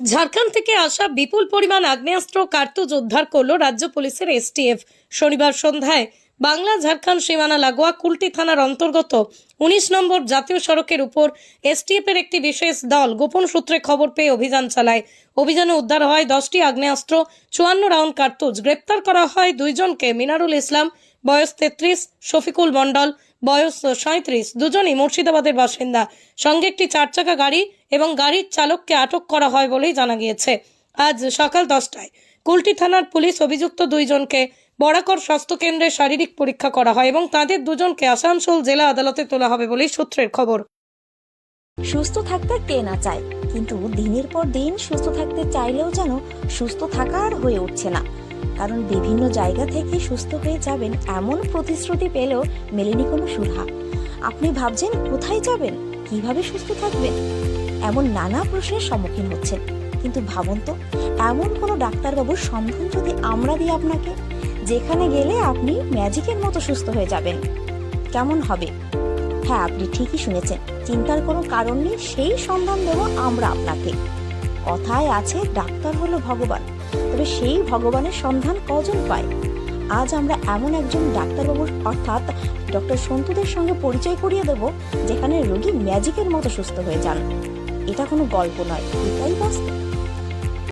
ঝাড়খণ্ড থেকে আসা বিপুল পরিমাণ আগ্নেয়াস্ত্র কার্তুজ উদ্ধার করল রাজ্য পুলিশের এসটিএফ। শনিবার সন্ধ্যায় বাংলা ঝাড়খণ্ড সীমানা লাগোয়া কুলটি থানার অন্তর্গত ১৯ নম্বর জাতীয় সড়কের উপর এসটিএফ এর একটি বিশেষ দল গোপন সূত্রে খবর পেয়ে অভিযান চালায়। অভিযানে উদ্ধার হয় 10টি আগ্নেয়াস্ত্র, 54 রাউন্ড কার্তুজ। গ্রেপ্তার করা হয় দুইজনকে, মিনারুল ইসলাম বয়স 33, শফিকুল মণ্ডল বয়স 37, দুজনই মুর্শিদাবাদের বাসিন্দা। সঙ্গে একটি 4 চাকা গাড়ি এবং গাড়ির চালককে আটক করা হয় বলেই জানা গিয়েছে। আজ সকাল 10টায় কুলটি থানার পুলিশ অভিযুক্ত দুইজনকে বরাকর স্বাস্থ্য কেন্দ্রে শারীরিক পরীক্ষা করা হয় এবং তাদের দুজনকে আসানসোল জেলা আদালতে তোলা হবে বলেই সূত্রের খবর। সুস্থ থাকতে কে না চায়, কিন্তু দিনের পর দিন সুস্থ থাকতে চাইলেও যেন সুস্থ থাকা আর হয়ে উঠছে না। কারণ বিভিন্ন জায়গা থেকে সুস্থ হয়ে যাবেন এমন প্রতিশ্রুতি পেলেও মেলেনি কোনো সুরাহা। আপনি ভাবছেন কোথায় যাবেন, কিভাবে সুস্থ থাকবেন, এমন নানা প্রশ্নের সম্মুখীন হচ্ছেন। কিন্তু ভাবুন তো, এমন কোনো ডাক্তারবাবুর সন্ধান যদি আমরা দিই আপনাকে, যেখানে গেলে আপনি ম্যাজিকের মতো সুস্থ হয়ে যাবেন, কেমন হবে? হ্যাঁ, আপনি ঠিকই শুনেছেন, চিন্তার কোনো কারণ নেই, সেই সন্ধান দেব আমরা আপনাকে। কথায় আছে ডাক্তার হলো ভগবান, তবে সেই ভগবানের সন্ধান কজন পায়? আজ আমরা এমন একজন ডাক্তারবাবুর অর্থাৎ ডক্টর সন্তুদের সঙ্গে পরিচয় করিয়ে দেব, যেখানে রোগী ম্যাজিকের মতো সুস্থ হয়ে যান। এটা কোনো গল্প নয়, এটাই বাস্তব।